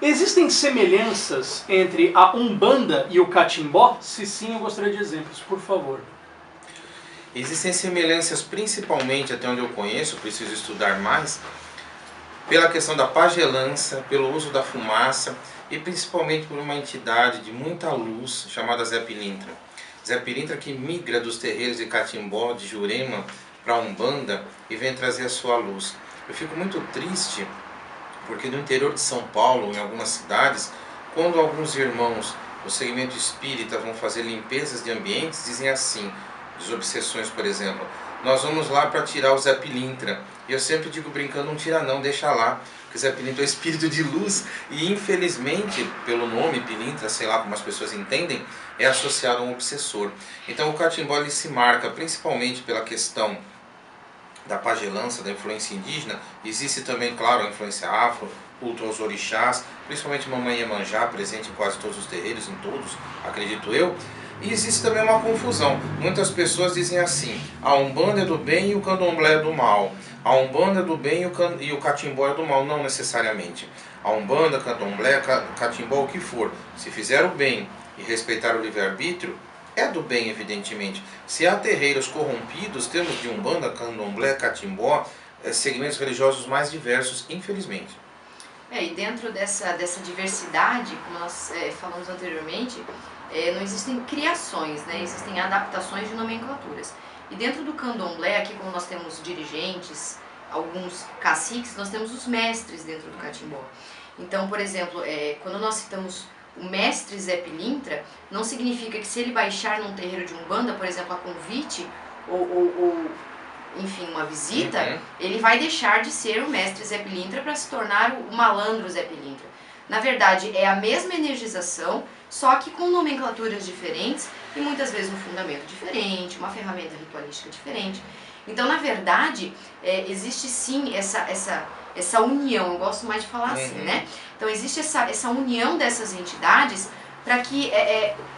Existem semelhanças entre a Umbanda e o Catimbó? Se sim, eu gostaria de exemplos, por favor. Existem semelhanças principalmente, até onde eu conheço, preciso estudar mais, pela questão da pagelança, pelo uso da fumaça e principalmente por uma entidade de muita luz chamada Zé Pilintra. Zé Pilintra que migra dos terreiros de Catimbó, de Jurema, para a Umbanda e vem trazer a sua luz. Eu fico muito triste porque no interior de São Paulo, em algumas cidades, quando alguns irmãos do segmento espírita vão fazer limpezas de ambientes, dizem assim, desobsessões, por exemplo, nós vamos lá para tirar o Zé Pilintra. E eu sempre digo brincando, não tira não, deixa lá, porque o Zé Pilintra é o espírito de luz e infelizmente, pelo nome Pilintra, sei lá como as pessoas entendem, é associado a um obsessor. Então o Catimbó ele se marca principalmente pela questão da pagelança, da influência indígena. Existe também, claro, a influência afro, culto aos orixás, principalmente Mamãe Iemanjá, presente em quase todos os terreiros, em todos, acredito eu. E existe também uma confusão. Muitas pessoas dizem assim, a Umbanda é do bem e o Candomblé é do mal. A Umbanda é do bem e o Catimbó é do mal. Não necessariamente. A Umbanda, Candomblé, Catimbó, o que for, se fizer o bem e respeitar o livre-arbítrio, é do bem, evidentemente. Se há terreiros corrompidos, temos de Umbanda, Candomblé, Catimbó, segmentos religiosos mais diversos, infelizmente. E dentro dessa diversidade, como nós falamos anteriormente, não existem criações, né? Existem adaptações de nomenclaturas. E dentro do Candomblé, aqui como nós temos dirigentes, alguns caciques, nós temos os mestres dentro do Catimbó. Então, por exemplo, quando nós citamos o mestre Zé Pilintra, não significa que se ele baixar num terreiro de Umbanda, por exemplo, a convite ou enfim, uma visita, ele vai deixar de ser o mestre Zé Pilintra para se tornar o malandro Zé Pilintra. Na verdade, é a mesma energização, só que com nomenclaturas diferentes e muitas vezes um fundamento diferente, uma ferramenta ritualística diferente. Então, na verdade, existe sim essa união, eu gosto mais de falar assim, né? Então, existe essa união dessas entidades para que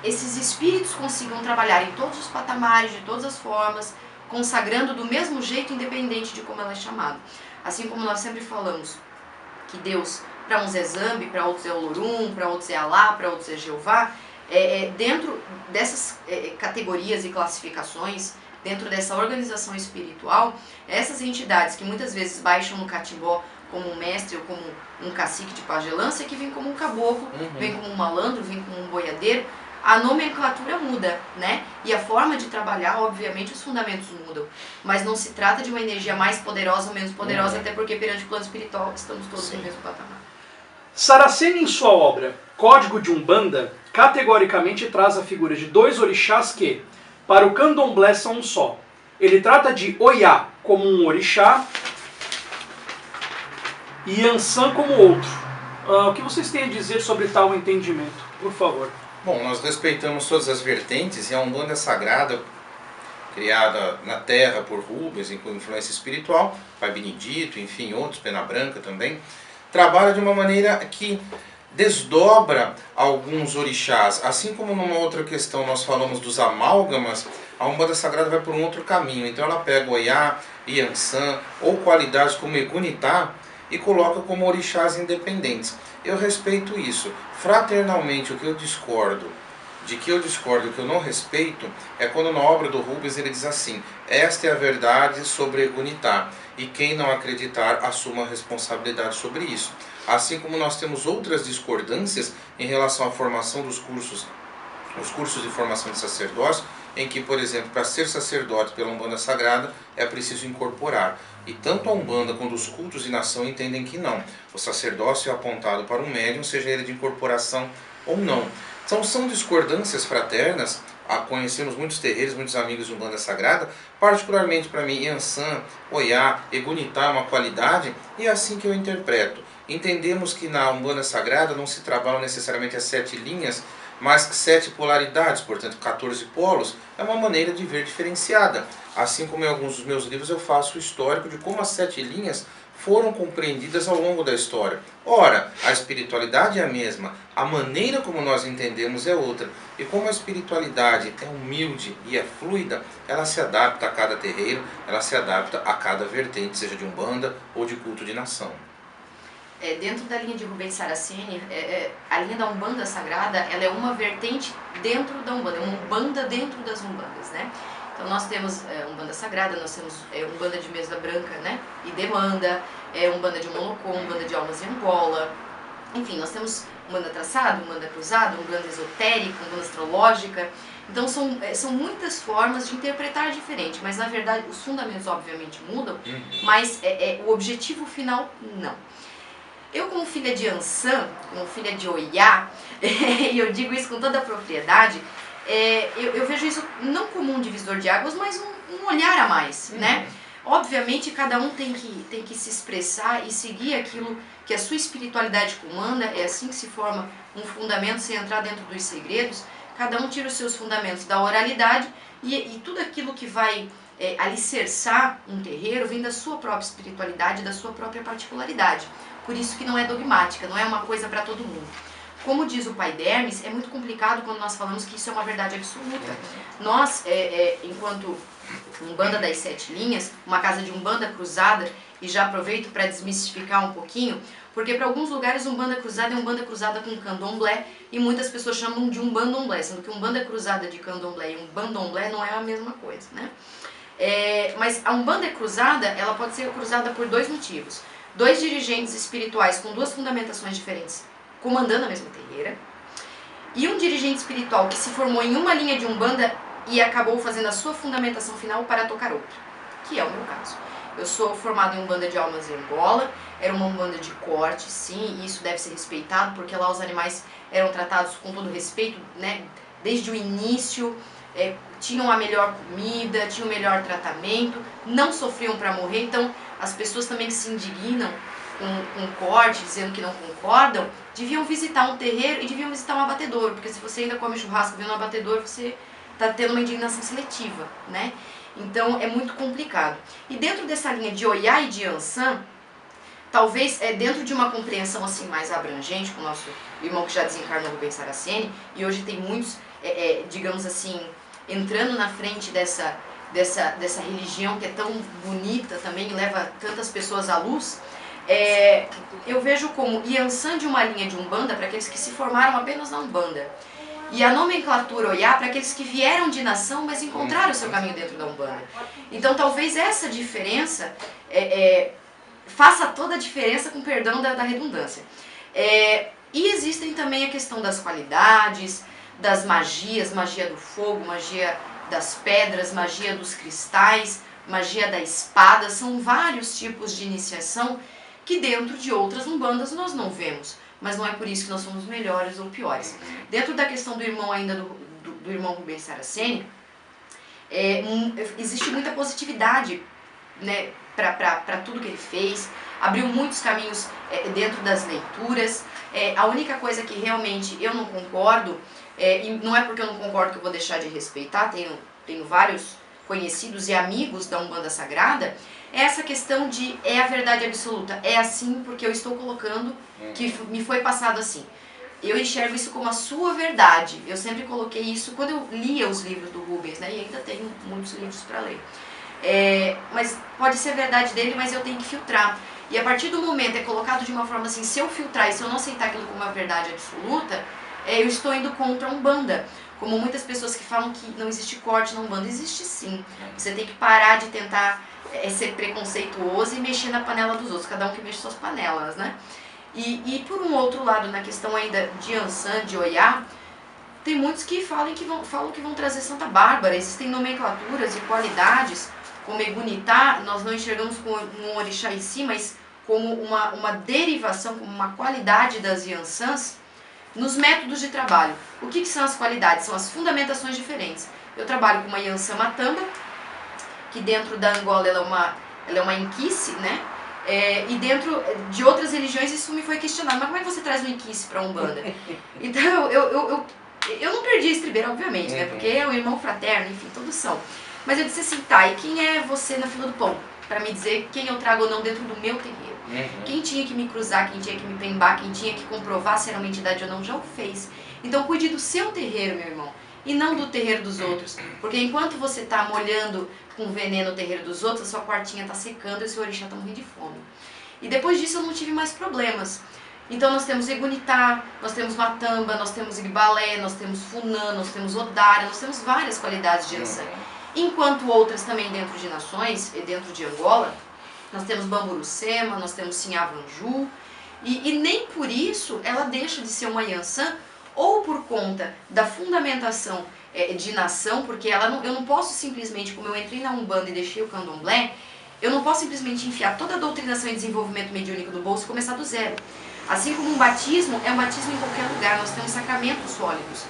esses espíritos consigam trabalhar em todos os patamares, de todas as formas, consagrando do mesmo jeito, independente de como ela é chamada. Assim como nós sempre falamos que Deus, para uns é Zambi, para outros é Olorum, para outros é Alá, para outros é Jeová, dentro dessas categorias e classificações, dentro dessa organização espiritual, essas entidades que muitas vezes baixam no Catimbó como um mestre ou como um cacique de pagelança, que vem como um caboclo, vem como um malandro, vem como um boiadeiro, a nomenclatura muda, né? E a forma de trabalhar, obviamente, os fundamentos mudam. Mas não se trata de uma energia mais poderosa ou menos poderosa, até porque perante o plano espiritual estamos todos no mesmo patamar. Saraceni, em sua obra Código de Umbanda, categoricamente traz a figura de dois orixás que, para o Candomblé, são um só. Ele trata de Oiá como um orixá e Yansan como outro. O que vocês têm a dizer sobre tal entendimento? Por favor. Bom, nós respeitamos todas as vertentes e a Umbanda sagrada, criada na terra por Rubens, com influência espiritual, Pai Benedito, enfim, outros, Pena Branca também, trabalha de uma maneira que desdobra alguns orixás. Assim como numa outra questão nós falamos dos amálgamas, a Umbanda sagrada vai por um outro caminho. Então ela pega o Oiá, Yansan ou qualidades como Egunitá e coloca como orixás independentes. Eu respeito isso. Fraternalmente, o que eu discordo, de que eu discordo e o que eu não respeito, é quando na obra do Rubens ele diz assim, esta é a verdade sobre Egunitá, e quem não acreditar assuma a responsabilidade sobre isso. Assim como nós temos outras discordâncias em relação à formação dos cursos, os cursos de formação de sacerdócio, em que, por exemplo, para ser sacerdote pela Umbanda Sagrada é preciso incorporar. E tanto a Umbanda quanto os cultos de nação entendem que não. O sacerdócio é apontado para um médium, seja ele de incorporação ou não. Então são discordâncias fraternas. Conhecemos muitos terreiros, muitos amigos de Umbanda Sagrada. Particularmente para mim, Yansan, Oiá, Egunitá é uma qualidade e é assim que eu interpreto. Entendemos que na Umbanda Sagrada não se trabalham necessariamente as 7 linhas, mas 7 polaridades, portanto 14 polos, é uma maneira de ver diferenciada. Assim como em alguns dos meus livros eu faço o histórico de como as 7 linhas foram compreendidas ao longo da história. Ora, a espiritualidade é a mesma, a maneira como nós entendemos é outra. E como a espiritualidade é humilde e é fluida, ela se adapta a cada terreiro, ela se adapta a cada vertente, seja de Umbanda ou de culto de nação. dentro da linha de Rubens Saraceni, a linha da Umbanda Sagrada, ela é uma vertente dentro da Umbanda, é uma Umbanda dentro das Umbandas, né? Então nós temos Umbanda Sagrada, nós temos Umbanda de Mesa Branca, né? E Demanda, Umbanda de Molocô, Umbanda de Almas em Angola, enfim, nós temos Umbanda Traçada, Umbanda Cruzada, Umbanda Esotérica, Umbanda Astrológica. Então são muitas formas de interpretar diferente, mas na verdade os fundamentos obviamente mudam, mas o objetivo final não. Eu, como filha de Ansan, como filha de Oiá, e eu digo isso com toda a propriedade, eu vejo isso não como um divisor de águas, mas um olhar a mais, né? Obviamente, cada um tem que se expressar e seguir aquilo que a sua espiritualidade comanda, é assim que se forma um fundamento sem entrar dentro dos segredos. Cada um tira os seus fundamentos da oralidade e tudo aquilo que vai alicerçar um terreiro vem da sua própria espiritualidade, da sua própria particularidade. Por isso que não é dogmática, não é uma coisa para todo mundo. Como diz o pai Dermes, é muito complicado quando nós falamos que isso é uma verdade absoluta. Nós, enquanto Umbanda das Sete Linhas, uma casa de Umbanda Cruzada, e já aproveito para desmistificar um pouquinho, porque para alguns lugares Umbanda Cruzada é Umbanda Cruzada com Candomblé, e muitas pessoas chamam de Umbandomblé, sendo que Umbanda Cruzada de Candomblé e Umbandomblé não é a mesma coisa, né? Mas a Umbanda Cruzada, ela pode ser cruzada por dois motivos. Dois dirigentes espirituais com duas fundamentações diferentes comandando a mesma terreira, e um dirigente espiritual que se formou em uma linha de Umbanda e acabou fazendo a sua fundamentação final para tocar outra, que é o meu caso. Eu sou formada em Umbanda de Almas em Angola, era uma Umbanda de corte, sim, e isso deve ser respeitado, porque lá os animais eram tratados com todo respeito, né, desde o início, tinham a melhor comida, tinham o melhor tratamento, não sofriam para morrer. Então as pessoas também que se indignam com corte, dizendo que não concordam, deviam visitar um terreiro e deviam visitar um abatedouro, porque se você ainda come churrasco vendo um abatedouro, você está tendo uma indignação seletiva, né? Então é muito complicado. E dentro dessa linha de Oiá e de Ansan, talvez dentro de uma compreensão assim mais abrangente, com o nosso irmão que já desencarnou, Rubens Saraceni, e hoje tem muitos, digamos assim, entrando na frente dessa religião que é tão bonita também, e leva tantas pessoas à luz, eu vejo como Yansan de uma linha de Umbanda para aqueles que se formaram apenas na Umbanda, e a nomenclatura Oiá para aqueles que vieram de nação, mas encontraram o seu caminho dentro da Umbanda. Então talvez essa diferença faça toda a diferença, com perdão da redundância. E existem também a questão das qualidades, das magias, magia do fogo, magia das pedras, magia dos cristais, magia da espada. São vários tipos de iniciação que dentro de outras umbandas nós não vemos, mas não é por isso que nós somos melhores ou piores. Dentro da questão do irmão ainda, do irmão Rubens Saraceni, existe muita positividade, né, para tudo que ele fez, abriu muitos caminhos dentro das leituras. A única coisa que realmente eu não concordo, e não é porque eu não concordo que eu vou deixar de respeitar, tenho vários conhecidos e amigos da Umbanda Sagrada, é essa questão de a verdade absoluta, é assim porque eu estou colocando, que me foi passado assim. Eu enxergo isso como a sua verdade. Eu sempre coloquei isso quando eu lia os livros do Rubens, né, e ainda tenho muitos livros para ler. Mas pode ser verdade dele, mas eu tenho que filtrar. E a partir do momento colocado de uma forma assim, se eu filtrar e se eu não aceitar aquilo como uma verdade absoluta, eu estou indo contra a Umbanda. Como muitas pessoas que falam que não existe corte na Umbanda, existe sim. Você tem que parar de tentar ser preconceituoso e mexer na panela dos outros, cada um que mexe suas panelas, né? E por um outro lado, na questão ainda de Ansan, de Oiá, tem muitos que falam que vão trazer Santa Bárbara. Existem nomenclaturas e qualidades, como Egunitá, nós não enxergamos como um orixá em si, mas como uma derivação, como uma qualidade das Yansãs, nos métodos de trabalho. O que são as qualidades? São as fundamentações diferentes. Eu trabalho com uma Yansan Matamba, que dentro da Angola ela é uma inquice, né? E dentro de outras religiões isso me foi questionado. Mas como é que você traz um inquice para a Umbanda? Então eu não perdi a estribeira, obviamente, né? Porque é o irmão fraterno, enfim, todos são. Mas eu disse assim, tá, e quem é você na fila do pão? Para me dizer quem eu trago ou não dentro do meu terreiro. Quem tinha que me cruzar, quem tinha que me pembar, quem tinha que comprovar se era uma entidade ou não, já o fez. Então cuide do seu terreiro, meu irmão, e não do terreiro dos outros. Porque enquanto você está molhando com veneno o terreiro dos outros, a sua quartinha está secando e o seu orixá está morrendo de fome. E depois disso eu não tive mais problemas. Então nós temos Egunitá, nós temos Matamba, nós temos Igbalé, nós temos Funã, nós temos Odara, nós temos várias qualidades de Yansan. Enquanto outras também dentro de nações, e dentro de Angola, nós temos Bamburucema, nós temos Sinhavanju, e nem por isso ela deixa de ser uma Yansan, ou por conta da fundamentação de nação, porque eu não posso simplesmente, como eu entrei na Umbanda e deixei o Candomblé, eu não posso simplesmente enfiar toda a doutrinação e desenvolvimento mediúnico no bolso e começar do zero. Assim como um batismo é um batismo em qualquer lugar, nós temos sacramentos sólidos.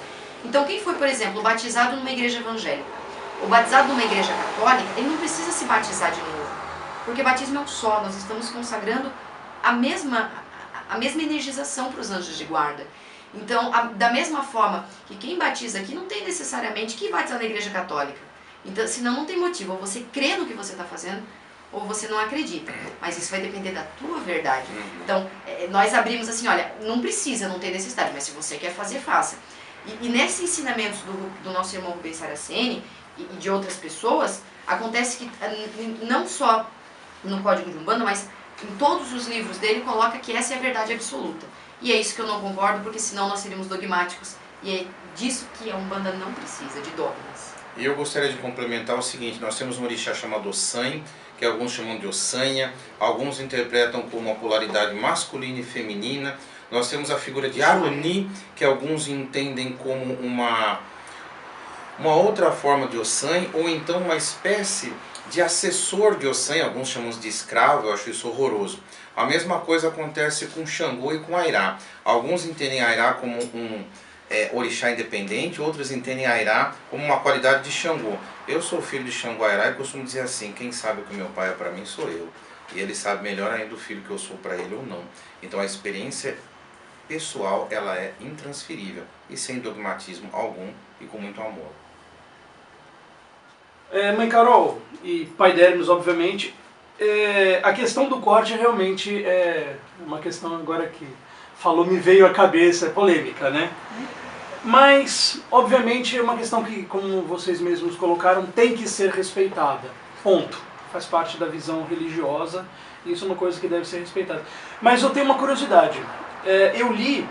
Então quem foi, por exemplo, batizado numa igreja evangélica, ou batizado numa igreja católica, ele não precisa se batizar de novo, porque batismo é um só, nós estamos consagrando a mesma energização para os anjos de guarda. Então, da mesma forma que quem batiza aqui não tem necessariamente que batizar na igreja católica. Então, senão não tem motivo, ou você crê no que você está fazendo, ou você não acredita. Mas isso vai depender da tua verdade. Então, nós abrimos assim, olha, não precisa, não tem necessidade, mas se você quer fazer, faça. E nesses ensinamentos do nosso irmão Rubens Saraceni e de outras pessoas, acontece que não só no Código de Umbanda, mas em todos os livros dele coloca que essa é a verdade absoluta. E é isso que eu não concordo, porque senão nós seríamos dogmáticos. E é disso que a Umbanda não precisa, de dogmas. E eu gostaria de complementar o seguinte, nós temos um orixá chamado Ossan, que alguns chamam de Ossanha, alguns interpretam como uma polaridade masculina e feminina. Nós temos a figura de Aruni, que alguns entendem como uma outra forma de Ossan, ou então uma espécie de assessor de Ossan, alguns chamam de escravo, eu acho isso horroroso. A mesma coisa acontece com Xangô e com Airá. Alguns entendem Airá como um orixá independente, outros entendem Airá como uma qualidade de Xangô. Eu sou filho de Xangô Airá e costumo dizer assim, quem sabe o que meu pai é para mim sou eu. E ele sabe melhor ainda o filho que eu sou para ele ou não. Então a experiência pessoal, ela é intransferível e sem dogmatismo algum e com muito amor. Mãe Carol e pai Dermes, obviamente, a questão do corte realmente é uma questão agora que falou, me veio à cabeça, é polêmica, né? Mas, obviamente, é uma questão que, como vocês mesmos colocaram, tem que ser respeitada. Ponto. Faz parte da visão religiosa e isso é uma coisa que deve ser respeitada. Mas eu tenho uma curiosidade. Eu li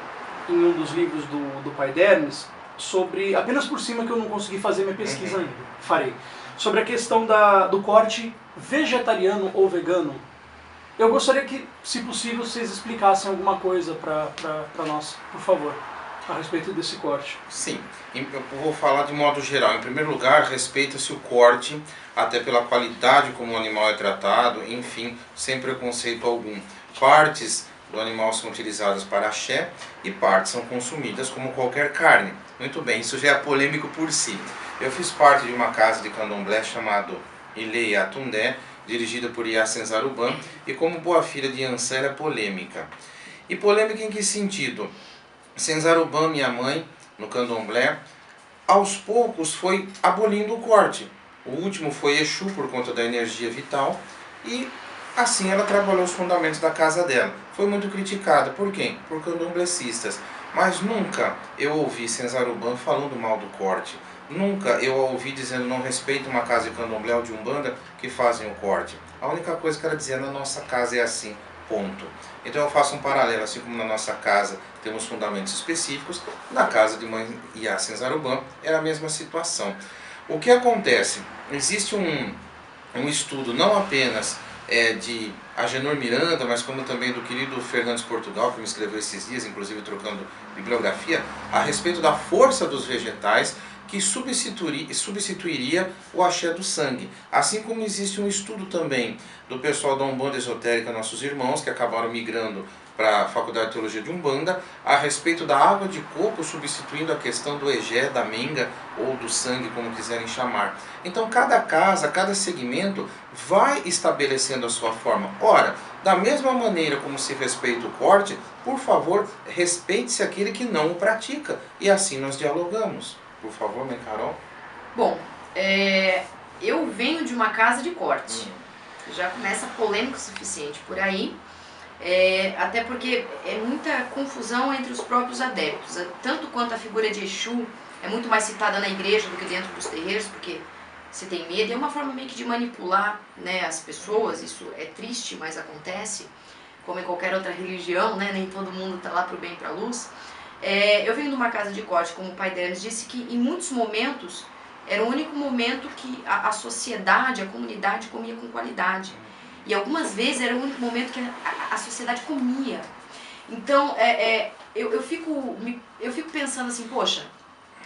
em um dos livros do pai Dermes sobre, apenas por cima que eu não consegui fazer minha pesquisa ainda, farei, sobre a questão do corte vegetariano ou vegano. Eu gostaria que, se possível, vocês explicassem alguma coisa para nós, por favor, a respeito desse corte. Sim, eu vou falar de modo geral. Em primeiro lugar, respeita-se o corte, até pela qualidade como o animal é tratado, enfim, sem preconceito algum. Partes do animal são utilizadas para axé e partes são consumidas como qualquer carne. Muito bem, isso já é polêmico por si. Eu fiz parte de uma casa de candomblé chamado Ilê Atundé, dirigida por Iá Senzaruban, e como boa filha de Yansan era polêmica. E polêmica em que sentido? Senzaruban, minha mãe, no candomblé, aos poucos foi abolindo o corte. O último foi Exu, por conta da energia vital, e assim ela trabalhou os fundamentos da casa dela. Foi muito criticada. Por quem? Por candomblecistas. Mas nunca eu ouvi Senzaruban falando mal do corte. Nunca eu a ouvi dizendo não respeito uma casa de candomblé ou de umbanda que fazem o corte. A única coisa que ela dizia, na nossa casa é assim, ponto. Então eu faço um paralelo, assim como na nossa casa temos fundamentos específicos, na casa de mãe Iá Senzaruban era a mesma situação. O que acontece? Existe um estudo não apenas de Agenor Miranda, mas como também do querido Fernandes Portugal, que me escreveu esses dias, inclusive trocando bibliografia, a respeito da força dos vegetais, que substituiria o axé do sangue. Assim como existe um estudo também do pessoal da Umbanda Esotérica, nossos irmãos, que acabaram migrando para a Faculdade de Teologia de Umbanda, a respeito da água de coco substituindo a questão do egé, da menga ou do sangue, como quiserem chamar. Então cada casa, cada segmento vai estabelecendo a sua forma. Ora, da mesma maneira como se respeita o corte, por favor, respeite-se aquele que não o pratica. E assim nós dialogamos. Por favor, mãe Carol. Bom, eu venho de uma casa de corte. Já começa polêmico o suficiente por aí. Até porque é muita confusão entre os próprios adeptos. Tanto quanto a figura de Exu é muito mais citada na igreja do que dentro dos terreiros, porque se tem medo. É uma forma meio que de manipular, né, as pessoas. Isso é triste, mas acontece. como em qualquer outra religião, né? Nem todo mundo está lá para o bem e para a luz. Eu venho de uma casa de corte, como o pai Denis disse, que em muitos momentos era o único momento que a sociedade, a comunidade comia com qualidade. E algumas vezes era o único momento que a sociedade comia. Então, eu fico pensando assim, poxa,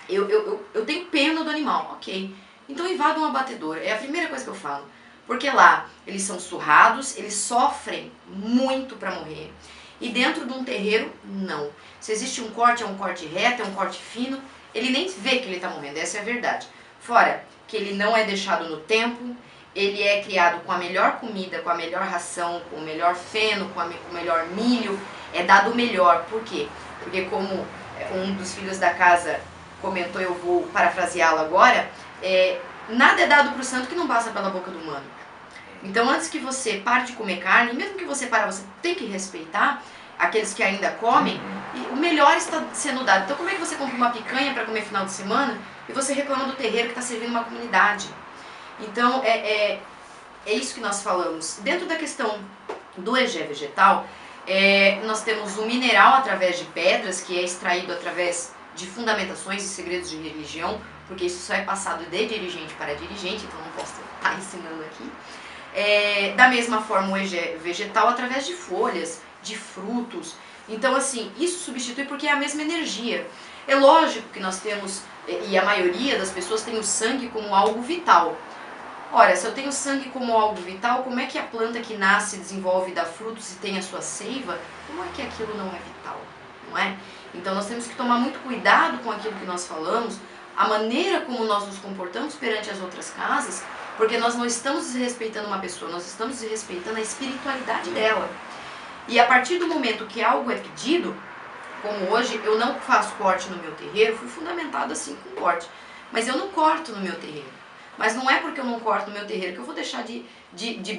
eu tenho pena do animal, ok. Então invada um abatedor, é a primeira coisa que eu falo. Porque lá eles são surrados, eles sofrem muito para morrer. E dentro de um terreiro, não. Se existe um corte, é um corte reto, é um corte fino, ele nem vê que ele está morrendo, essa é a verdade. Fora que ele não é deixado no tempo, ele é criado com a melhor comida, com a melhor ração, com o melhor feno, com o melhor milho, é dado o melhor. Por quê? Porque como um dos filhos da casa comentou, eu vou parafraseá-lo agora, nada é dado para o santo que não passa pela boca do humano. Então antes que você pare de comer carne, mesmo que você pare, você tem que respeitar aqueles que ainda comem, e o melhor está sendo dado. Então como é que você compra uma picanha para comer final de semana e você reclama do terreiro que está servindo uma comunidade? Então é isso que nós falamos. Dentro da questão do egé vegetal, nós temos o mineral através de pedras, que é extraído através de fundamentações e segredos de religião, porque isso só é passado de dirigente para dirigente, então não posso estar ensinando aqui. Da mesma forma o egé vegetal através de folhas, de frutos. Então assim, isso substitui porque é a mesma energia. É lógico que nós temos, e a maioria das pessoas tem o sangue como algo vital. Ora, se eu tenho sangue como algo vital, como é que a planta que nasce, desenvolve, dá frutos e tem a sua seiva, como é que aquilo não é vital? Não é? Então nós temos que tomar muito cuidado com aquilo que nós falamos, a maneira como nós nos comportamos perante as outras casas, porque nós não estamos desrespeitando uma pessoa, nós estamos desrespeitando a espiritualidade dela. E a partir do momento que algo é pedido, como hoje eu não faço corte no meu terreiro, fui fundamentado assim com corte, mas eu não corto no meu terreiro. Mas não é porque eu não corto no meu terreiro que eu vou deixar de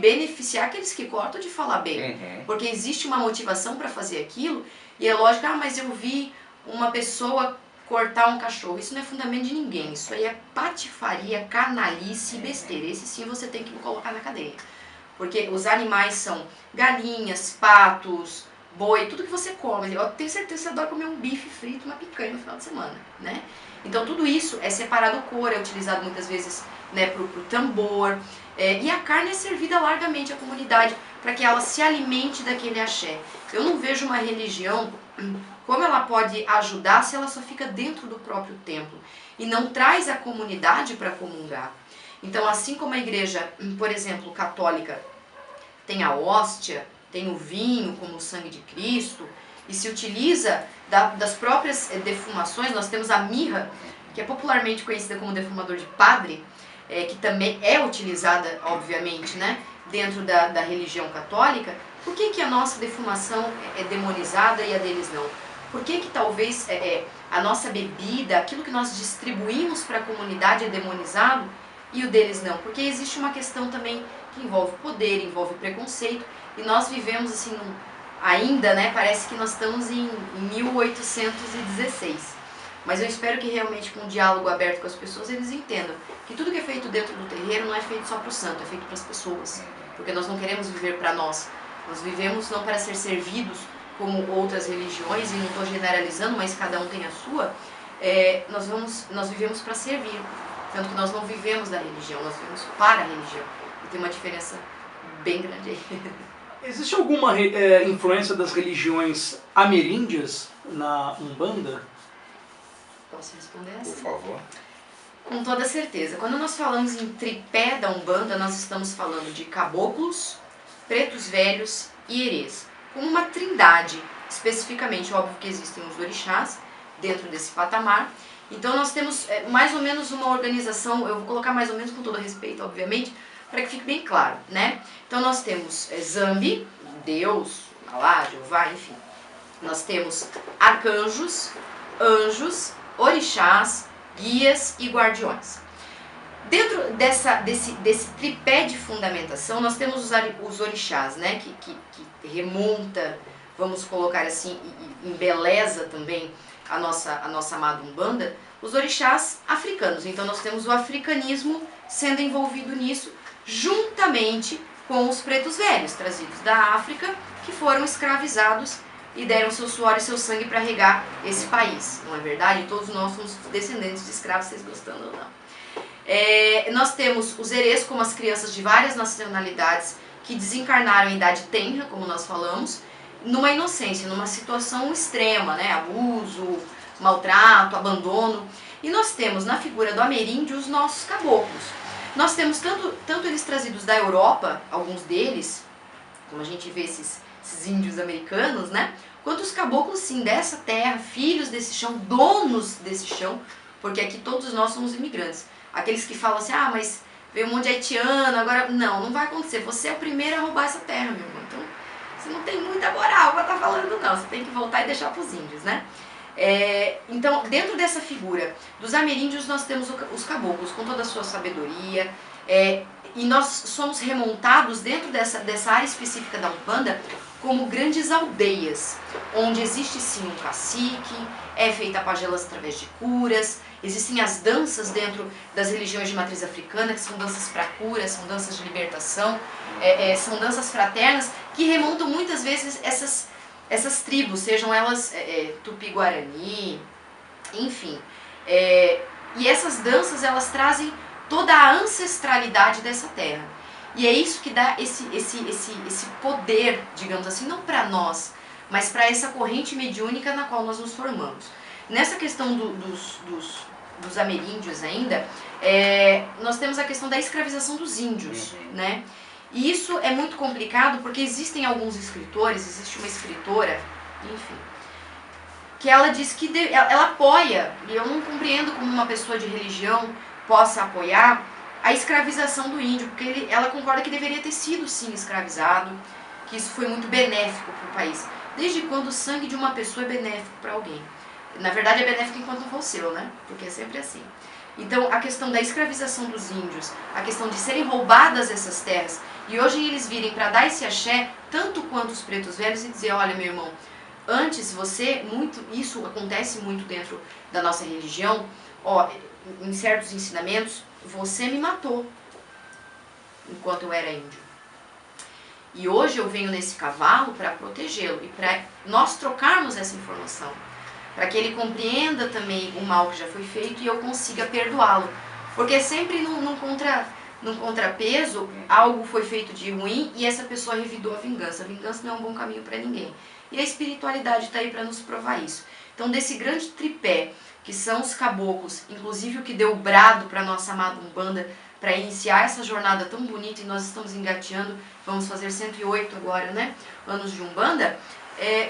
beneficiar aqueles que cortam, de falar bem. Porque existe uma motivação para fazer aquilo, e é lógico, mas eu vi uma pessoa cortar um cachorro. Isso não é fundamento de ninguém, isso aí é patifaria, canalice e besteira. Esse sim você tem que colocar na cadeia. Porque os animais são galinhas, patos, boi, tudo que você come. Eu tenho certeza que você adora comer um bife frito, uma picanha no final de semana, né? Então tudo isso é separado cor, é utilizado muitas vezes, né, pro tambor, e a carne é servida largamente à comunidade para que ela se alimente daquele axé. Eu não vejo uma religião como ela pode ajudar se ela só fica dentro do próprio templo e não traz a comunidade para comungar. Então assim como a igreja, por exemplo, católica, tem a hóstia, tem o vinho como o sangue de Cristo, e se utiliza das próprias defumações, nós temos a mirra, que é popularmente conhecida como defumador de padre, que também é utilizada, obviamente, né, dentro da religião católica. Por que a nossa defumação é demonizada e a deles não? Por que talvez a nossa bebida, aquilo que nós distribuímos para a comunidade é demonizado e o deles não? Porque existe uma questão também que envolve poder, envolve preconceito, e nós vivemos assim ainda, né, parece que nós estamos em 1816. Mas eu espero que realmente com um diálogo aberto com as pessoas eles entendam que tudo que é feito dentro do terreiro não é feito só para o santo, é feito para as pessoas. Porque nós não queremos viver para nós. Nós vivemos não para ser servidos como outras religiões, e não estou generalizando, mas cada um tem a sua. Nós vivemos para servir. Tanto que nós não vivemos da religião, nós vivemos para a religião. E tem uma diferença bem grande aí. Existe alguma influência das religiões ameríndias na Umbanda? Posso responder essa? Por favor. Com toda certeza. Quando nós falamos em tripé da Umbanda, nós estamos falando de caboclos, pretos velhos e herês. Como uma trindade, especificamente. Óbvio que existem os orixás dentro desse patamar. Então nós temos mais ou menos uma organização, eu vou colocar mais ou menos com todo respeito, obviamente, para que fique bem claro, né? Então nós temos Zambi, Deus, Alá, Jeová, enfim. Nós temos arcanjos, anjos, orixás, guias e guardiões. Dentro desse tripé de fundamentação, nós temos os orixás, né? Que remonta, vamos colocar assim, e embeleza também a nossa amada Umbanda, os orixás africanos. Então nós temos o africanismo sendo envolvido nisso, juntamente com os pretos velhos, trazidos da África, que foram escravizados e deram seu suor e seu sangue para regar esse país. Não é verdade? Todos nós somos descendentes de escravos, vocês gostando ou não. Nós temos os herês, como as crianças de várias nacionalidades que desencarnaram em idade tenra, como nós falamos, numa inocência, numa situação extrema, né? Abuso, maltrato, abandono. E nós temos na figura do ameríndio os nossos caboclos. Nós temos tanto eles trazidos da Europa, alguns deles, como a gente vê esses índios americanos, né? Quanto os caboclos, sim, dessa terra, filhos desse chão, donos desse chão, porque aqui todos nós somos imigrantes. Aqueles que falam assim, ah, mas veio um monte de haitiano, agora... Não vai acontecer. Você é o primeiro a roubar essa terra, meu irmão. Então, você não tem muita moral pra estar falando, não. Você tem que voltar e deixar pros índios, né? Então, dentro dessa figura dos ameríndios, nós temos os caboclos, com toda a sua sabedoria, e nós somos remontados dentro dessa área específica da Umbanda como grandes aldeias, onde existe sim um cacique, é feita pagelas através de curas, existem as danças dentro das religiões de matriz africana, que são danças para cura, são danças de libertação, são danças fraternas, que remontam muitas vezes essas tribos, sejam elas Tupi-Guarani, enfim. E essas danças, elas trazem toda a ancestralidade dessa terra. E é isso que dá esse poder, digamos assim, não para nós, mas para essa corrente mediúnica na qual nós nos formamos. Nessa questão dos ameríndios ainda, nós temos a questão da escravização dos índios, né? E isso é muito complicado porque existem alguns escritores, existe uma escritora, enfim, que ela diz que ela apoia, e eu não compreendo como uma pessoa de religião possa apoiar a escravização do índio, porque ela concorda que deveria ter sido sim escravizado, que isso foi muito benéfico para o país. Desde quando o sangue de uma pessoa é benéfico para alguém? Na verdade é benéfico enquanto não for seu, né? Porque é sempre assim. Então a questão da escravização dos índios, a questão de serem roubadas essas terras, e hoje eles virem para dar esse axé, tanto quanto os pretos velhos, e dizer, olha meu irmão, antes isso acontece muito dentro da nossa religião, em certos ensinamentos, você me matou enquanto eu era índio. E hoje eu venho nesse cavalo para protegê-lo e para nós trocarmos essa informação, para que ele compreenda também o mal que já foi feito e eu consiga perdoá-lo. Porque sempre num contrapeso, algo foi feito de ruim e essa pessoa revidou a vingança. A vingança não é um bom caminho para ninguém. E a espiritualidade está aí para nos provar isso. Então, desse grande tripé, que são os caboclos, inclusive o que deu o brado para a nossa amada Umbanda, para iniciar essa jornada tão bonita, e nós estamos engateando, vamos fazer 108 agora, né, anos de Umbanda,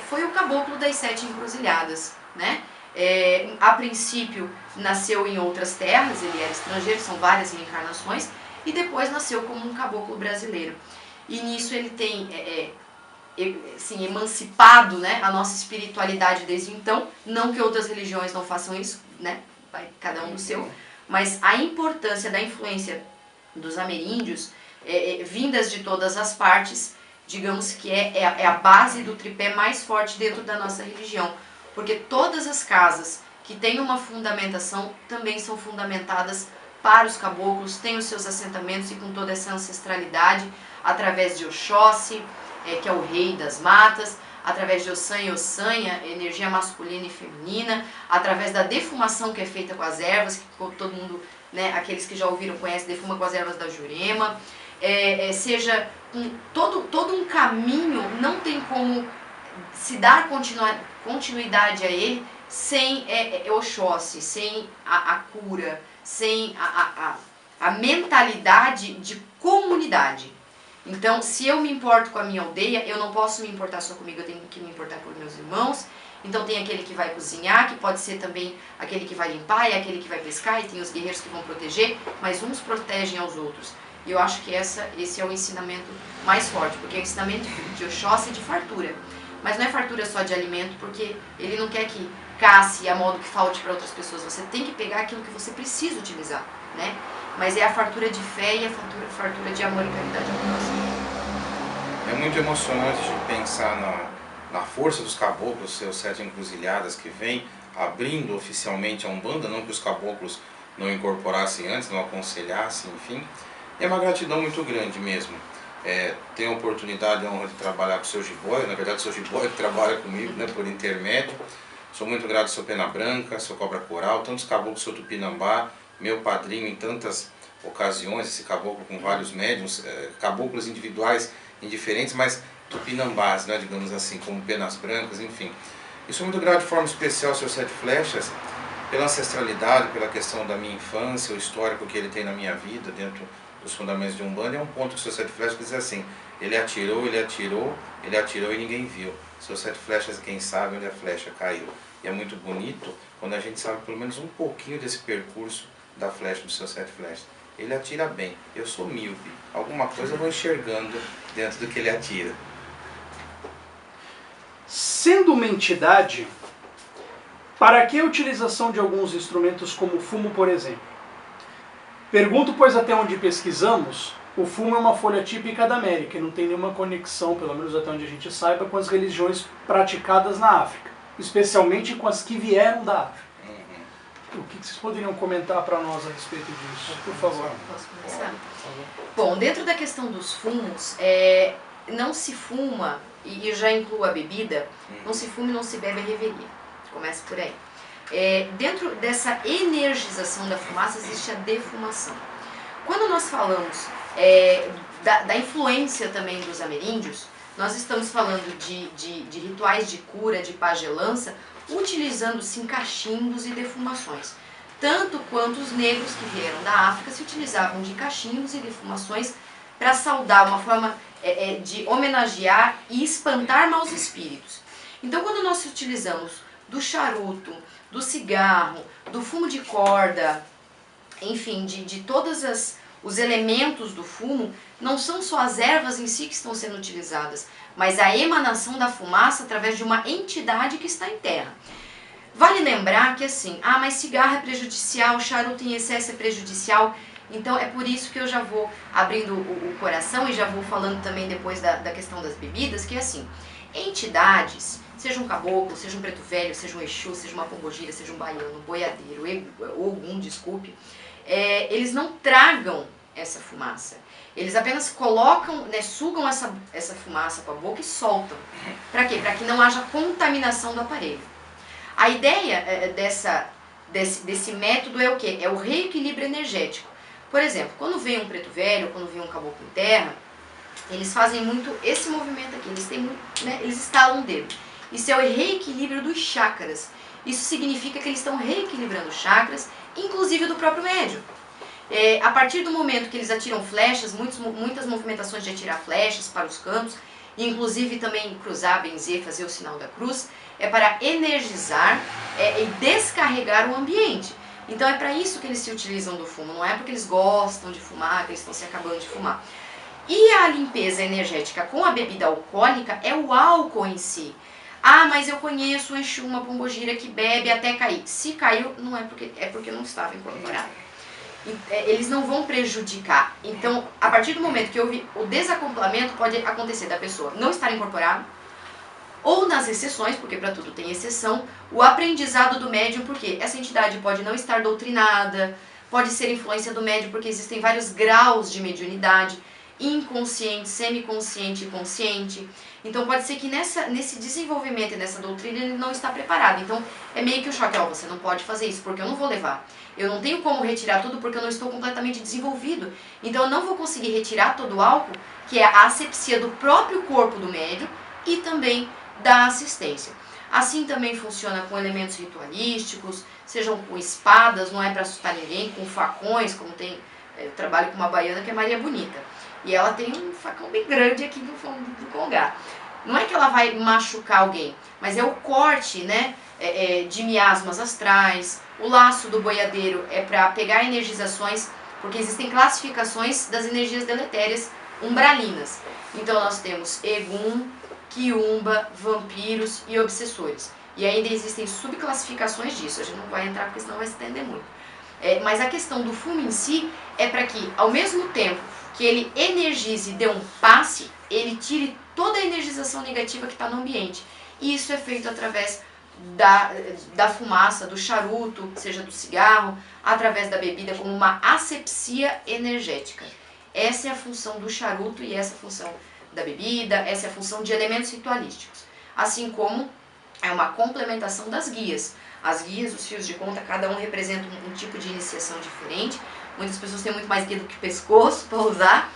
foi o caboclo das 7 encruzilhadas, né? A princípio nasceu em outras terras, ele era estrangeiro, são várias reencarnações, e depois nasceu como um caboclo brasileiro. E nisso ele tem assim, emancipado, né, a nossa espiritualidade desde então, não que outras religiões não façam isso, né, cada um do seu, mas a importância da influência dos ameríndios, vindas de todas as partes, digamos que é a base do tripé mais forte dentro da nossa religião, porque todas as casas que têm uma fundamentação também são fundamentadas para os caboclos, têm os seus assentamentos e com toda essa ancestralidade, através de Oxóssi, que é o rei das matas, através de Ossan e Ossanha, energia masculina e feminina, através da defumação que é feita com as ervas, que todo mundo, né, aqueles que já ouviram, conhecem, defuma com as ervas da Jurema, seja todo um caminho, não tem como se dar continuidade a ele sem Oxóssi, sem a cura, sem a mentalidade de comunidade. Então, se eu me importo com a minha aldeia, eu não posso me importar só comigo, eu tenho que me importar por meus irmãos. Então tem aquele que vai cozinhar, que pode ser também aquele que vai limpar, e aquele que vai pescar, e tem os guerreiros que vão proteger, mas uns protegem aos outros. E eu acho que esse é o ensinamento mais forte, porque é o ensinamento de Oxóssi de fartura. Mas não é fartura só de alimento, porque ele não quer que casse a modo que falte para outras pessoas. Você tem que pegar aquilo que você precisa utilizar, né? Mas é a fartura de fé e a fartura de amor e caridade ao próximo. É muito emocionante de pensar na força dos caboclos, seus 7 encruzilhadas que vem abrindo oficialmente a Umbanda, não que os caboclos não incorporassem antes, não aconselhassem, enfim. É uma gratidão muito grande mesmo. Tenho a oportunidade e a honra de trabalhar com o seu Jiboia, na verdade o seu Jiboia que trabalha comigo, né, por intermédio. Sou muito grato ao seu Pena Branca, seu Cobra Coral, tantos caboclos, seu Tupinambá, meu padrinho em tantas ocasiões, esse caboclo com vários médiums, caboclos individuais indiferentes, mas tupinambás, né, digamos assim, como Penas Brancas, enfim. E sou muito grato de forma especial ao seu Sete Flechas, pela ancestralidade, pela questão da minha infância, o histórico que ele tem na minha vida, dentro dos fundamentos de Umbanda. É um ponto que o seu Sete Flechas diz assim: ele atirou, ele atirou, ele atirou e ninguém viu. Seu Sete Flechas, quem sabe onde a flecha caiu. E é muito bonito quando a gente sabe pelo menos um pouquinho desse percurso da flecha do seu Sete Flechas. Ele atira bem, eu sou míope, alguma coisa eu vou enxergando dentro do que ele atira. Sendo uma entidade, para que a utilização de alguns instrumentos como o fumo, por exemplo? Pergunto, pois até onde pesquisamos, o fumo é uma folha típica da América e não tem nenhuma conexão, pelo menos até onde a gente saiba, com as religiões praticadas na África, especialmente com as que vieram da África. O que vocês poderiam comentar para nós a respeito disso, por favor? Posso começar? Bom, dentro da questão dos fumos, não se fuma, e já incluo a bebida, não se fuma e não se bebe a revelia. Começa por aí. Dentro dessa energização da fumaça existe a defumação. Quando nós falamos da influência também dos ameríndios, nós estamos falando de rituais de cura, de pagelança, utilizando sim cachimbos e defumações. Tanto quanto os negros que vieram da África se utilizavam de cachimbos e defumações para saudar, uma forma de homenagear e espantar maus espíritos. Então, quando nós utilizamos do charuto, do cigarro, do fumo de corda, enfim, de todos os elementos do fumo, não são só as ervas em si que estão sendo utilizadas, mas a emanação da fumaça através de uma entidade que está em terra. Vale lembrar que assim, mas cigarro é prejudicial, charuto em excesso é prejudicial, então é por isso que eu já vou abrindo o coração e já vou falando também depois da questão das bebidas, que é assim, entidades, seja um caboclo, seja um preto velho, seja um exu, seja uma pombogira, seja um baiano, boiadeiro, ogum, desculpe, eles não tragam essa fumaça. Eles apenas colocam, sugam essa fumaça com a boca e soltam. Para quê? Para que não haja contaminação do aparelho. A ideia desse método é o quê? É o reequilíbrio energético. Por exemplo, quando vem um preto velho, quando vem um caboclo em terra, eles fazem muito esse movimento aqui, eles estalam o dedo. Isso é o reequilíbrio dos chakras. Isso significa que eles estão reequilibrando os chakras, inclusive do próprio médium. A partir do momento que eles atiram flechas, muitas movimentações de atirar flechas para os cantos, e inclusive também cruzar, benzer, fazer o sinal da cruz, é para energizar e descarregar o ambiente. Então é para isso que eles se utilizam do fumo, não é porque eles gostam de fumar, que eles estão se acabando de fumar. E a limpeza energética com a bebida alcoólica é o álcool em si. Mas eu conheço um exu, uma pombogira que bebe até cair. Se caiu, não é porque não estava incorporado. Eles não vão prejudicar. Então, a partir do momento que houve o desacoplamento, pode acontecer da pessoa não estar incorporada, ou nas exceções, porque para tudo tem exceção, o aprendizado do médium, porque essa entidade pode não estar doutrinada, pode ser influência do médium, porque existem vários graus de mediunidade, inconsciente, semiconsciente e consciente. Então pode ser que nesse desenvolvimento e nessa doutrina ele não está preparado. Então é meio que o choque, você não pode fazer isso porque eu não vou levar. Eu não tenho como retirar tudo porque eu não estou completamente desenvolvido. Então eu não vou conseguir retirar todo o álcool, que é a asepsia do próprio corpo do médium e também da assistência. Assim também funciona com elementos ritualísticos, sejam com espadas, não é para assustar ninguém, com facões, como tem, eu trabalho com uma baiana que é Maria Bonita. E ela tem um facão bem grande aqui no fundo do congá. Não é que ela vai machucar alguém, mas é o corte, de miasmas astrais. O laço do boiadeiro é para pegar energizações, porque existem classificações das energias deletérias umbralinas. Então nós temos Egum, Quiumba, vampiros e obsessores. E ainda existem subclassificações disso. A gente não vai entrar porque senão vai se estender muito. Mas a questão do fumo em si é para que, ao mesmo tempo que ele energize e dê um passe, ele tire toda a energização negativa que está no ambiente. E isso é feito através da fumaça, do charuto, seja do cigarro, através da bebida, como uma asepsia energética. Essa é a função do charuto e essa é a função da bebida, essa é a função de elementos ritualísticos. Assim como é uma complementação das guias. As guias, os fios de conta, cada um representa um tipo de iniciação diferente. Muitas pessoas têm muito mais guia do que pescoço para usar,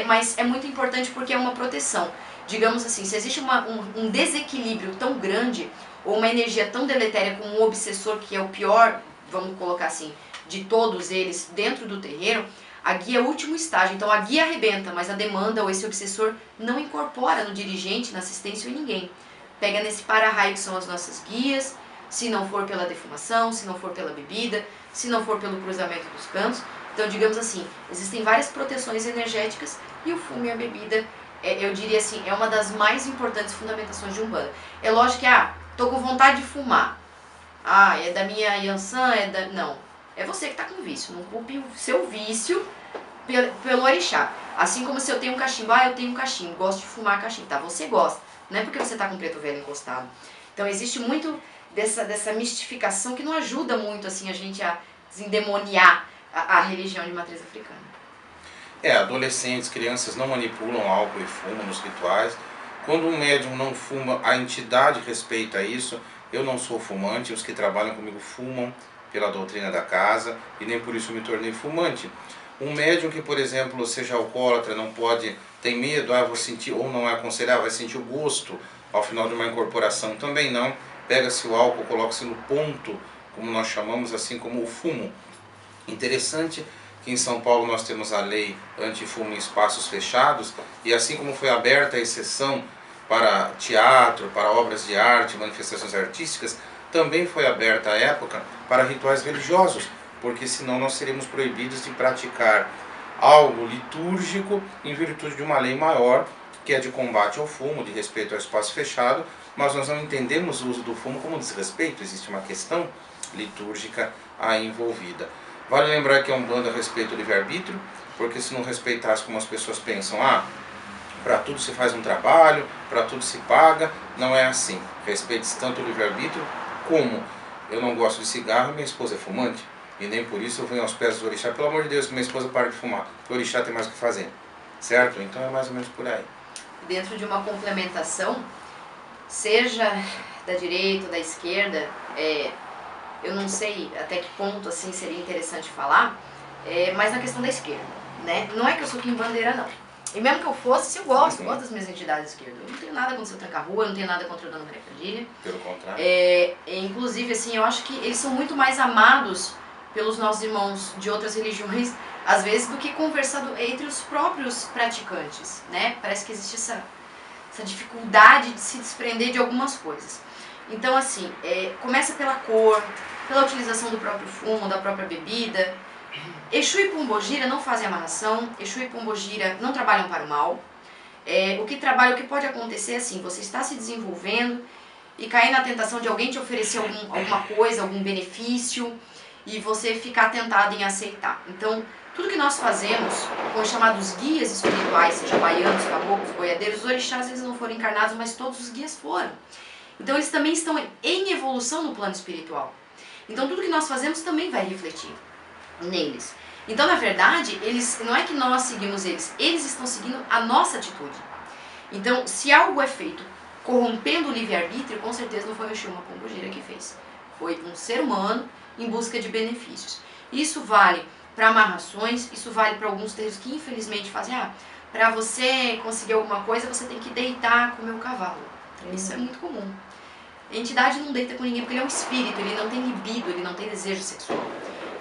mas é muito importante porque é uma proteção. Digamos assim, se existe um desequilíbrio tão grande, ou uma energia tão deletéria como um obsessor, que é o pior, vamos colocar assim, de todos eles dentro do terreiro, a guia é o último estágio. Então a guia arrebenta, mas a demanda ou esse obsessor não incorpora no dirigente, na assistência ou em ninguém. Pega nesse para-raio que são as nossas guias, se não for pela defumação, se não for pela bebida, se não for pelo cruzamento dos cantos. Então, digamos assim, existem várias proteções energéticas e o fumo e a bebida, eu diria assim, é uma das mais importantes fundamentações de Umbanda. É lógico que, tô com vontade de fumar. É da minha Yansan, Não, é você que está com vício, não culpe o seu vício pelo orixá. Assim como se eu tenho um cachimbo, eu tenho um cachimbo, gosto de fumar cachimbo, tá? Você gosta, não é porque você está com preto velho encostado. Então existe muito dessa mistificação que não ajuda muito assim a gente a desendemoniar a religião de matriz africana. Adolescentes, crianças não manipulam álcool e fumo nos rituais. Quando um médium não fuma, a entidade respeita isso. Eu não sou fumante, os que trabalham comigo fumam pela doutrina da casa e nem por isso me tornei fumante. Um médium que, por exemplo, seja alcoólatra, não pode, tem medo, vou sentir, ou não é aconselhável, vai sentir o gosto ao final de uma incorporação, também não. Pega-se o álcool, coloca-se no ponto, como nós chamamos, assim como o fumo. Interessante que em São Paulo nós temos a lei anti-fumo em espaços fechados, e assim como foi aberta a exceção para teatro, para obras de arte, manifestações artísticas, também foi aberta à época para rituais religiosos, porque senão nós seríamos proibidos de praticar algo litúrgico em virtude de uma lei maior, que é de combate ao fumo, de respeito ao espaço fechado, mas nós não entendemos o uso do fumo como desrespeito, existe uma questão litúrgica aí envolvida. Vale lembrar que a Umbanda respeita o livre-arbítrio, porque se não respeitasse como as pessoas pensam, para tudo se faz um trabalho, para tudo se paga, não é assim. Respeite-se tanto o livre-arbítrio como eu não gosto de cigarro e minha esposa é fumante, e nem por isso eu venho aos pés do orixá, pelo amor de Deus, que minha esposa pare de fumar, porque o orixá tem mais o que fazer, certo? Então é mais ou menos por aí. Dentro de uma complementação, seja da direita ou da esquerda, eu não sei até que ponto assim seria interessante falar, mas na questão da esquerda, né? Não é que eu sou quimbandeira, não. E mesmo que eu fosse, se eu gosto das minhas entidades de esquerda. Eu não tenho nada contra o Tranca-Rua, eu não tenho nada contra a Dona Maria Padilha. Pelo contrário. Inclusive, assim, eu acho que eles são muito mais amados pelos nossos irmãos de outras religiões, às vezes, do que conversado entre os próprios praticantes, né? Parece que existe essa dificuldade de se desprender de algumas coisas. Então, assim, começa pela cor, pela utilização do próprio fumo, da própria bebida. Exu e Pombogira não fazem amarração, Exu e Pombogira não trabalham para o mal. O que pode acontecer é assim, você está se desenvolvendo e cair na tentação de alguém te oferecer alguma coisa, algum benefício, e você ficar tentado em aceitar. Então, tudo que nós fazemos com os chamados guias espirituais, seja baianos, caboclos, boiadeiros, os orixás eles não foram encarnados, mas todos os guias foram. Então eles também estão em evolução no plano espiritual. Então tudo que nós fazemos também vai refletir neles. Então, na verdade, não é que nós seguimos eles estão seguindo a nossa atitude. Então, se algo é feito corrompendo o livre-arbítrio, com certeza não foi o Exu ou uma Pombogira que fez. Foi um ser humano em busca de benefícios. Isso vale para amarrações, isso vale para alguns terreiros que infelizmente fazem, para você conseguir alguma coisa, você tem que deitar com o meu cavalo. Isso é muito comum. A entidade não deita com ninguém porque ele é um espírito, ele não tem libido, ele não tem desejo sexual.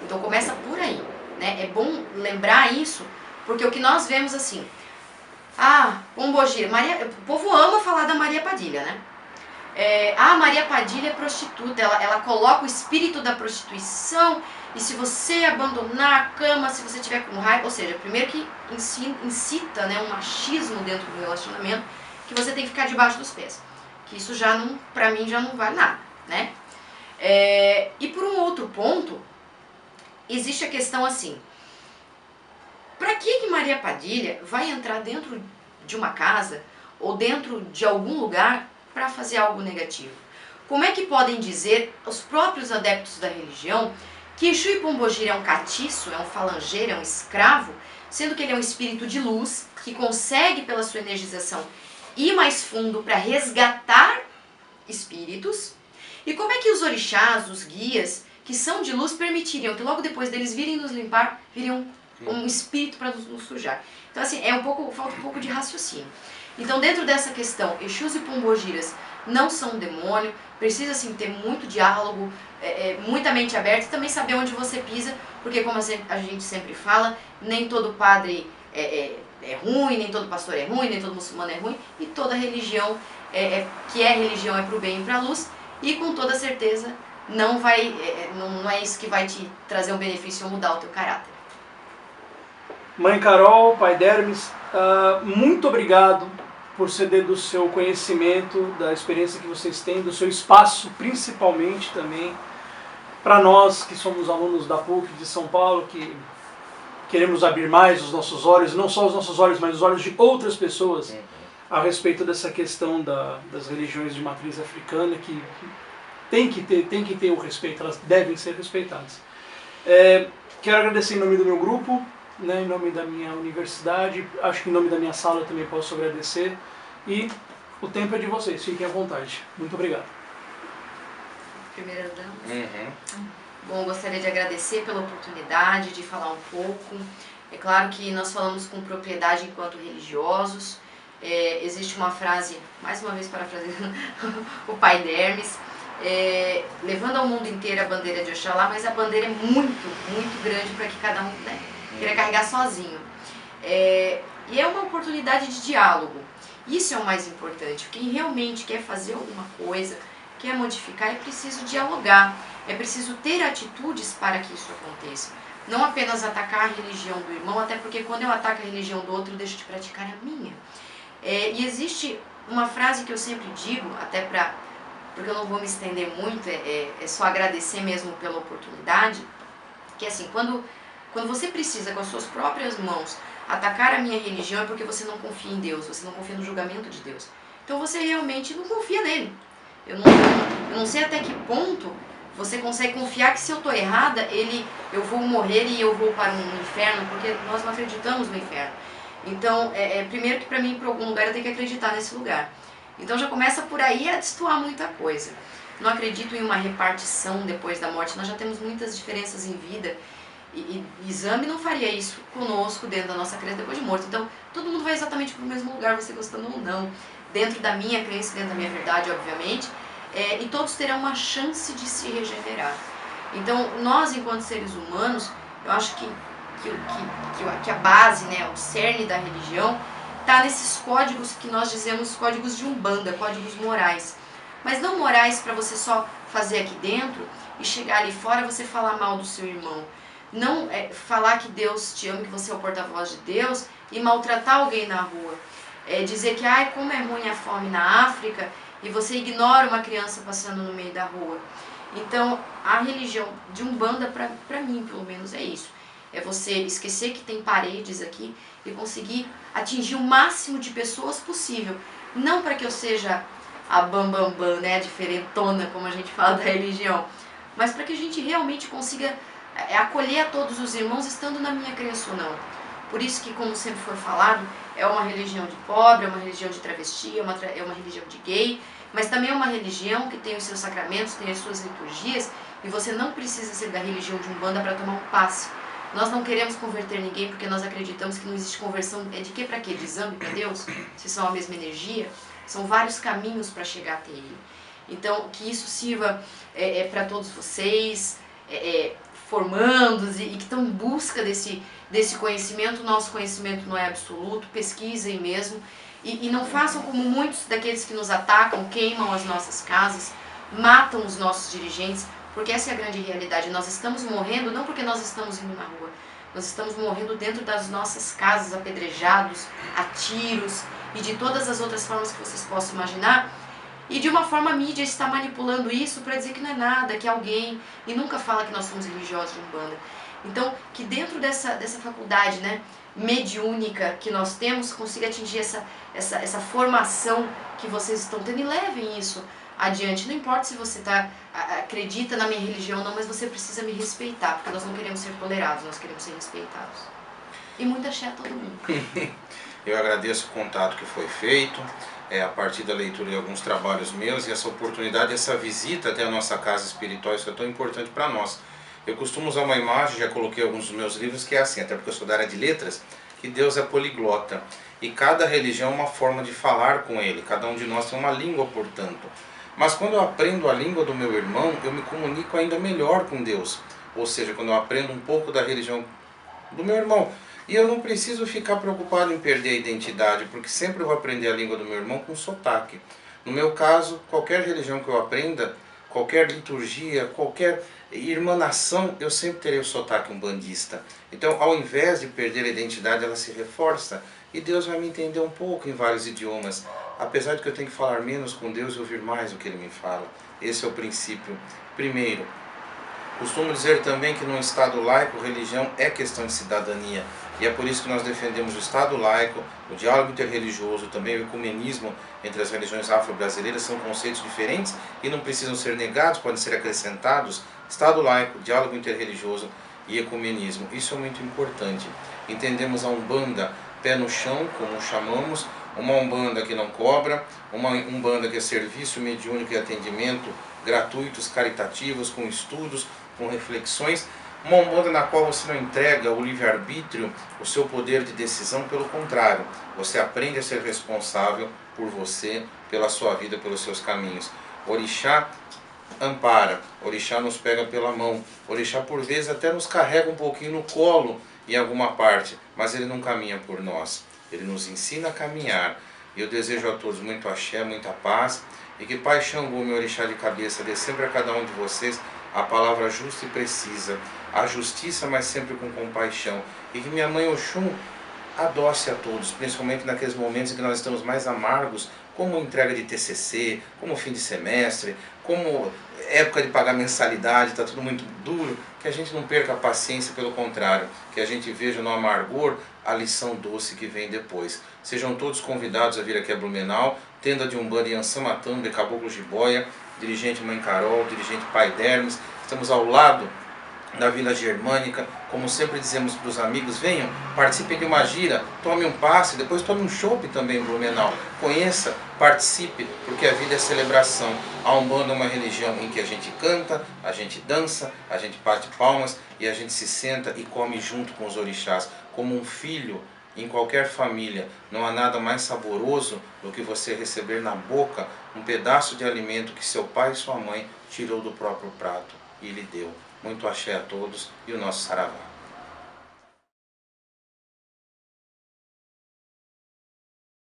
Então começa por aí, né? É bom lembrar isso, porque o que nós vemos assim, Pombogira, o povo ama falar da Maria Padilha, né? Maria Padilha é prostituta, ela coloca o espírito da prostituição, e se você abandonar a cama, se você tiver com raiva, ou seja, primeiro que incita, né, um machismo dentro do relacionamento, que você tem que ficar debaixo dos pés. Que isso já não, pra mim, já não vale nada, né? E por um outro ponto, existe a questão assim, pra que Maria Padilha vai entrar dentro de uma casa ou dentro de algum lugar para fazer algo negativo? Como é que podem dizer os próprios adeptos da religião que Exu e Pombogira é um catiço, é um falangeiro, é um escravo, sendo que ele é um espírito de luz, que consegue, pela sua energização, ir mais fundo para resgatar espíritos. E como é que os orixás, os guias, que são de luz, permitiriam que logo depois deles virem nos limpar, viriam um espírito para nos sujar? Então, assim, falta um pouco de raciocínio. Então, dentro dessa questão, Exus e Pombogiras não são um demônio, precisa, assim, ter muito diálogo, muita mente aberta e também saber onde você pisa, porque, como a gente sempre fala, nem todo padre é ruim, nem todo pastor é ruim, nem todo muçulmano é ruim, e toda religião que é religião é para o bem e para a luz, e com toda certeza não é isso que vai te trazer um benefício ou mudar o teu caráter. Mãe Carol, pai Dermes, muito obrigado por ceder do seu conhecimento, da experiência que vocês têm, do seu espaço, principalmente também, para nós que somos alunos da PUC de São Paulo, que queremos abrir mais os nossos olhos, não só os nossos olhos, mas os olhos de outras pessoas, a respeito dessa questão das religiões de matriz africana, que tem que ter o respeito, elas devem ser respeitadas. Quero agradecer em nome do meu grupo, né, em nome da minha universidade, acho que em nome da minha sala eu também posso agradecer, e o tempo é de vocês, fiquem à vontade. Muito obrigado. Primeira dama. Bom, gostaria de agradecer pela oportunidade de falar um pouco. É claro que nós falamos com propriedade enquanto religiosos. Existe uma frase, mais uma vez parafraseando o pai Dermes, levando ao mundo inteiro a bandeira de Oxalá, mas a bandeira é muito, muito grande para que cada um queira carregar sozinho. E é uma oportunidade de diálogo. Isso é o mais importante. Quem realmente quer fazer alguma coisa, quer modificar, é preciso dialogar. É preciso ter atitudes para que isso aconteça. Não apenas atacar a religião do irmão, até porque quando eu ataco a religião do outro, eu deixo de praticar a minha. E existe uma frase que eu sempre digo, até porque eu não vou me estender muito, é só agradecer mesmo pela oportunidade, que é assim, quando você precisa com as suas próprias mãos atacar a minha religião, é porque você não confia em Deus, você não confia no julgamento de Deus. Então você realmente não confia nele. Eu não sei até que ponto você consegue confiar que se eu estou errada, eu vou morrer e eu vou para um inferno, porque nós não acreditamos no inferno. Então, primeiro que para mim ir para algum lugar eu tenho que acreditar nesse lugar. Então já começa por aí a destoar muita coisa. Não acredito em uma repartição depois da morte, nós já temos muitas diferenças em vida. E exame não faria isso conosco dentro da nossa crença depois de morto. Então, todo mundo vai exatamente para o mesmo lugar, você gostando ou não. Dentro da minha crença, dentro da minha verdade, obviamente. E todos terão uma chance de se regenerar. Então, nós, enquanto seres humanos, eu acho que a base, né, o cerne da religião, está nesses códigos que nós dizemos códigos de Umbanda, códigos morais. Mas não morais para você só fazer aqui dentro e chegar ali fora você falar mal do seu irmão. Não falar que Deus te ama, que você é o porta-voz de Deus e maltratar alguém na rua. Dizer que como é ruim a fome na África e você ignora uma criança passando no meio da rua. Então, a religião de Umbanda, para mim, pelo menos, é isso. É você esquecer que tem paredes aqui e conseguir atingir o máximo de pessoas possível. Não para que eu seja a bambambam, né, diferentona, como a gente fala da religião, mas para que a gente realmente consiga acolher a todos os irmãos, estando na minha crença ou não. Por isso que, como sempre foi falado, é uma religião de pobre, é uma religião de travesti, é uma religião de gay, mas também é uma religião que tem os seus sacramentos, tem as suas liturgias, e você não precisa ser da religião de Umbanda para tomar um passe. Nós não queremos converter ninguém porque nós acreditamos que não existe conversão. De quê para quê? De exame para Deus? Se são a mesma energia? São vários caminhos para chegar até Ele. Então, que isso sirva para todos vocês, formandos e que estão em busca desse conhecimento. O nosso conhecimento não é absoluto, pesquisem mesmo. E não façam como muitos daqueles que nos atacam, queimam as nossas casas, matam os nossos dirigentes, porque essa é a grande realidade. Nós estamos morrendo não porque nós estamos indo na rua, nós estamos morrendo dentro das nossas casas, apedrejados, a tiros e de todas as outras formas que vocês possam imaginar. E de uma forma a mídia está manipulando isso para dizer que não é nada, que é alguém, e nunca fala que nós somos religiosos de Umbanda. Então, que dentro dessa faculdade, né, mediúnica que nós temos, consiga atingir essa formação que vocês estão tendo e levem isso adiante. Não importa se você acredita na minha religião ou não, mas você precisa me respeitar, porque nós não queremos ser tolerados, nós queremos ser respeitados. E muita axé a todo mundo. Eu agradeço o contato que foi feito, a partir da leitura de alguns trabalhos meus, e essa oportunidade, essa visita até a nossa casa espiritual, isso é tão importante para nós. Eu costumo usar uma imagem, já coloquei em alguns dos meus livros, que é assim, até porque eu sou da área de letras, que Deus é poliglota. E cada religião é uma forma de falar com Ele, cada um de nós tem uma língua, portanto. Mas quando eu aprendo a língua do meu irmão, eu me comunico ainda melhor com Deus. Ou seja, quando eu aprendo um pouco da religião do meu irmão. E eu não preciso ficar preocupado em perder a identidade, porque sempre eu vou aprender a língua do meu irmão com sotaque. No meu caso, qualquer religião que eu aprenda, qualquer liturgia, qualquer irmanação, eu sempre terei o sotaque umbandista. Então, ao invés de perder a identidade, ela se reforça e Deus vai me entender um pouco em vários idiomas. Apesar de que eu tenho que falar menos com Deus e ouvir mais o que Ele me fala. Esse é o princípio. Primeiro, costumo dizer também que num Estado laico, religião é questão de cidadania. E é por isso que nós defendemos o Estado laico, o diálogo interreligioso, também o ecumenismo entre as religiões afro-brasileiras. São conceitos diferentes e não precisam ser negados, podem ser acrescentados. Estado laico, diálogo interreligioso e ecumenismo. Isso é muito importante. Entendemos a Umbanda pé no chão, como chamamos, uma Umbanda que não cobra, uma Umbanda que é serviço mediúnico e atendimento gratuitos, caritativos, com estudos, com reflexões, uma Umbanda na qual você não entrega o livre-arbítrio, o seu poder de decisão, pelo contrário, você aprende a ser responsável por você, pela sua vida, pelos seus caminhos. Orixá ampara, Orixá nos pega pela mão, Orixá por vezes até nos carrega um pouquinho no colo em alguma parte, mas ele não caminha por nós, ele nos ensina a caminhar. E eu desejo a todos muito axé, muita paz, e que Pai Xangô, meu orixá de cabeça, dê sempre a cada um de vocês a palavra justa e precisa, a justiça, mas sempre com compaixão, e que minha mãe Oxum adoce a todos, principalmente naqueles momentos em que nós estamos mais amargos, como entrega de TCC, como fim de semestre, como época de pagar mensalidade, está tudo muito duro, que a gente não perca a paciência, pelo contrário, que a gente veja no amargor a lição doce que vem depois. Sejam todos convidados a vir aqui a Blumenau, tenda de Umbanda em Ansamatamba, Caboclo Jiboia, dirigente Mãe Carol, dirigente Pai Dermes. Estamos ao lado da Vila Germânica, como sempre dizemos para os amigos, venham, participem de uma gira, tome um passe, depois tome um chopp também em Blumenau, conheça, participe, porque a vida é celebração. A Umbanda é uma religião em que a gente canta, a gente dança, a gente bate palmas e a gente se senta e come junto com os orixás, como um filho em qualquer família. Não há nada mais saboroso do que você receber na boca um pedaço de alimento que seu pai e sua mãe tirou do próprio prato e lhe deu. Muito axé a todos e o nosso saravá.